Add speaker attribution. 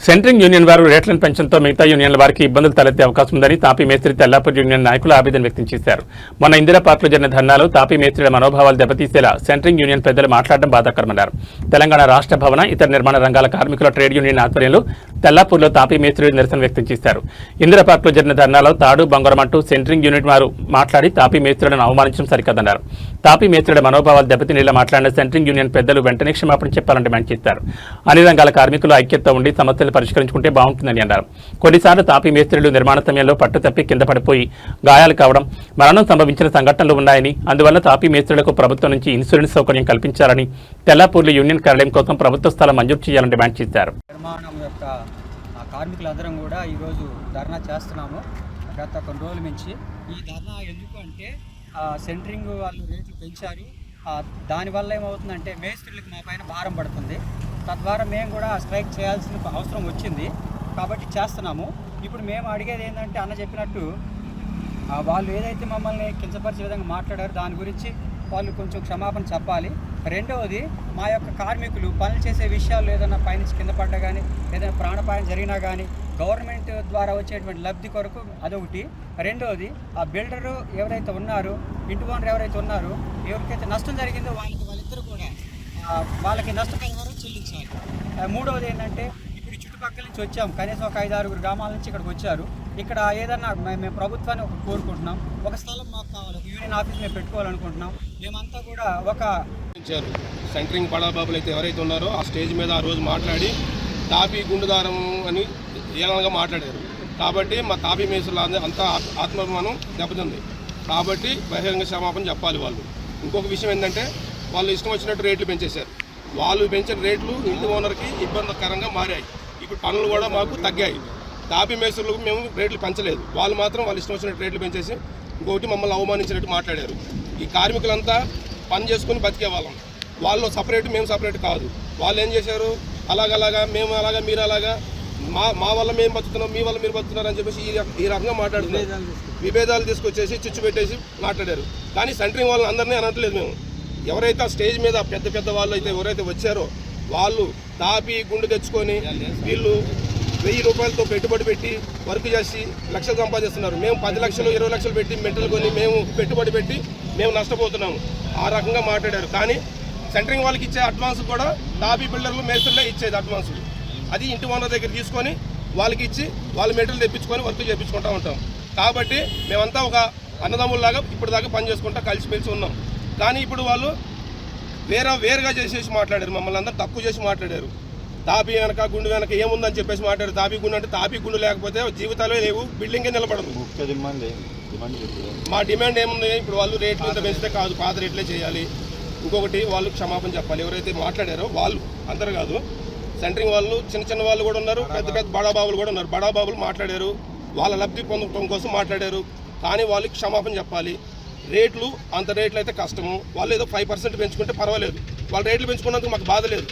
Speaker 1: Centring union వారు రేట్లను పెంచడంతో మిగతా యూనియన్ల వారికి ఇబ్బందులు తలెత్తే అవకాశం ఉందని తాపీ మేస్త్రి తెల్లాపూర్ యూనియన్ నాయకులు ఆవేదన వ్యక్తం చేశారు. మొన్న ఇందిరా పార్క్లో జరిగిన ధర్నాలో తాపీ మేస్త్రిల మనోభావాలు దెబ్బతీసేలా సెంట్రింగ్ యూనియన్ పెద్దలు మాట్లాడడం బాధాకరమన్నారు. తెలంగాణ రాష్ట్ర భవన ఇతర నిర్మాణ రంగాల కార్మికుల ట్రేడ్ యూనియన్ ఆధ్వర్యంలో తెల్లాపూర్లో తాపీ మేస్త్రులు నిరసన వ్యక్తం చేశారు. ఇందిరా పార్క్లో జరిగిన ధర్నాలో తాడు బంగారం అంటూ సెంట్రింగ్ యూనిట్ వారు మాట్లాడి తాపీ మేస్త్రులను అవమానించడం సరికాదన్నారు. తాపీ మేస్త్రుల మనోభావాలు దెబ్బతినేలా మాట్లాడిన సెంట్రింగ్ యూనియన్ పెద్దలు వెంటనే క్షమాపణ చెప్పాలని డిమాండ్ చేశారు. అన్ని రంగాల కార్మికులు ఐక్యతతో ఉండి సమస్యలు పరిష్కరించుకుంటే బాగుంటుందని అన్నారు. కొన్నిసార్లు తాపీ మేస్త్రీలు నిర్మాణ సమయంలో పట్టు తప్పి కింద పడిపోయి గాయాలు కావడం, మరణం సంభవించిన సంఘటనలు ఉన్నాయని, అందువల్ల తాపీ మేస్త్రీలకు ప్రభుత్వం నుంచి ఇన్సూరెన్స్ సౌకర్యం కల్పించాలని, తెల్లాపూర్లో యూనియన్ కార్యాలయం కోసం ప్రభుత్వ స్థలం మంజూరు చేయాలని డిమాండ్ చేశారు.
Speaker 2: నిర్మాణం యొక్క కార్మికులందరం కూడా ఈరోజు ధర్నా చేస్తున్నాము. గత కొన్ని రోజుల నుంచి ఈ ధర్నా ఎందుకు అంటే సెంట్రింగ్ వాళ్ళు రేట్లు పెంచారు. దానివల్ల ఏమవుతుందంటే మేస్త్రీలకు మా పైన భారం పడుతుంది. తద్వారా మేము కూడా స్ట్రైక్ చేయాల్సిన అవసరం వచ్చింది కాబట్టి చేస్తున్నాము. ఇప్పుడు మేము అడిగేది ఏంటంటే అన్న చెప్పినట్టు వాళ్ళు ఏదైతే మమ్మల్ని కించపరిచే విధంగా మాట్లాడారో దాని గురించి వాళ్ళు కొంచెం క్షమాపణ చెప్పాలి. రెండవది, మా యొక్క కార్మికులు పనులు చేసే విషయాలు ఏదైనా పైనుంచి కింద పడ్డా కానీ ఏదైనా ప్రాణాపాయం జరిగినా కానీ గవర్నమెంట్ ద్వారా వచ్చేటువంటి లబ్ధి కొరకు అదొకటి. రెండవది, ఆ బిల్డరు ఎవరైతే ఉన్నారో, ఇంటి ఓనర్ ఎవరైతే ఉన్నారో, ఎవరికైతే నష్టం జరిగిందో వాళ్ళిద్దరూ కూడా వాళ్ళకి నష్టపరిహారం చెల్లించాలి. మూడవది ఏంటంటే ఇప్పుడు చుట్టుపక్కల నుంచి వచ్చాము, కనీసం ఒక 5-6 గ్రామాల నుంచి ఇక్కడికి వచ్చారు. ఇక్కడ ఏదన్నా మేము ప్రభుత్వాన్ని కోరుకుంటున్నాం, ఒక స్థలం మాకు కావాలి, ఒక యూనియన్ ఆఫీస్ మేము పెట్టుకోవాలనుకుంటున్నాం. మేమంతా కూడా ఒక
Speaker 3: సెంట్రింగ్ బడాబాబులు అయితే ఎవరైతే ఉన్నారో ఆ స్టేజ్ మీద ఆ రోజు మాట్లాడి తాపీ గుండుదారం అని ఏనంగా మాట్లాడారు. కాబట్టి మా తాపీ మేసులు అంతా ఆత్మాభిమానం దెబ్బతింది. కాబట్టి బహిరంగ క్షమాపణ చెప్పాలి వాళ్ళు. ఇంకొక విషయం ఏంటంటే వాళ్ళు ఇష్టం వచ్చినట్టు రేట్లు పెంచేశారు. వాళ్ళు పెంచిన రేట్లు ఇంటి ఓనర్కి ఇబ్బందికరంగా మారాయి. ఇప్పుడు పనులు కూడా మాకు తగ్గాయి. తాపీ మేసులకు మేము రేట్లు పెంచలేదు, వాళ్ళు మాత్రం వాళ్ళు ఇష్టం వచ్చినట్టు రేట్లు పెంచేసి ఇంకొకటి మమ్మల్ని అవమానించినట్టు మాట్లాడారు. ఈ కార్మికులంతా పని చేసుకుని బతికే వాళ్ళం, వాళ్ళు సపరేట్ మేము సపరేట్ కాదు. వాళ్ళు ఏం చేశారు, అలాగలాగా మేము అలాగా మీరు అలాగా మా వల్ల మేము బతుకుతున్నాం, మీ వల్ల మీరు బతుకుతున్నారు అని చెప్పేసి ఈ రకంగా మాట్లాడుతున్నారు. విభేదాలు తీసుకొచ్చేసి చిచ్చు పెట్టేసి మాట్లాడారు. కానీ సెంట్రింగ్ వాళ్ళని అందరినీ అనట్లేదు మేము. ఎవరైతే ఆ స్టేజ్ మీద పెద్ద పెద్ద వాళ్ళు అయితే ఎవరైతే వచ్చారో వాళ్ళు తాపి గుండు తెచ్చుకొని వీళ్ళు 1000 రూపాయలతో పెట్టుబడి పెట్టి వర్క్ చేసి లక్షలు సంపాదిస్తున్నారు. మేము 10 లక్షలు 20 లక్షలు పెట్టి మెటీరియల్ కొని మేము పెట్టుబడి పెట్టి మేము నష్టపోతున్నాము. ఆ రకంగా మాట్లాడారు. కానీ సెంట్రింగ్ వాళ్ళకి ఇచ్చే అడ్వాన్స్ కూడా తాపీ బిల్డర్లు మేస్త్రులే ఇచ్చేది అడ్వాన్సులు. అది ఇంటి ఓనర్ దగ్గర తీసుకొని వాళ్ళకి ఇచ్చి వాళ్ళ మెటీరియల్ తెప్పించుకొని వర్క్ చేయించుకుంటూ ఉంటాం. కాబట్టి మేమంతా ఒక అన్నదమ్ముల్లాగా ఇప్పటిదాకా పని చేసుకుంటా కలిసిమెలిసి ఉన్నాం. కానీ ఇప్పుడు వాళ్ళు వేరుగా చేసేసి మాట్లాడారు, మమ్మల్ని అందరూ తక్కువ చేసి మాట్లాడారు. తాపీ వెనక గుండు వెనక ఏముందని చెప్పేసి మాట్లాడారు. తాపీ గుండు అంటే తాపీ గుండు లేకపోతే జీవితాలే లేవు, బిల్డింగే నిలబడదు. మా డిమాండ్ ఏముంది, ఇప్పుడు వాళ్ళు రేట్లు ఇంత పెంచితే కాదు, పాత రేట్లే చేయాలి. ఇంకొకటి, వాళ్ళు క్షమాపణ చెప్పాలి. ఎవరైతే మాట్లాడారో వాళ్ళు అందరు కాదు, సెంట్రింగ్ వాళ్ళు చిన్న వాళ్ళు కూడా ఉన్నారు, పెద్ద బడాబాబులు కూడా ఉన్నారు. బడాబాబులు మాట్లాడారు, వాళ్ళ లబ్ధి పొందడం కోసం మాట్లాడారు. కానీ వాళ్ళు క్షమాపణ చెప్పాలి. రేట్లు అంత రేట్లు అయితే కష్టము. వాళ్ళు ఏదో 5% పెంచుకుంటే పర్వాలేదు, వాళ్ళ రేట్లు పెంచుకున్నందుకు మాకు బాధ లేదు.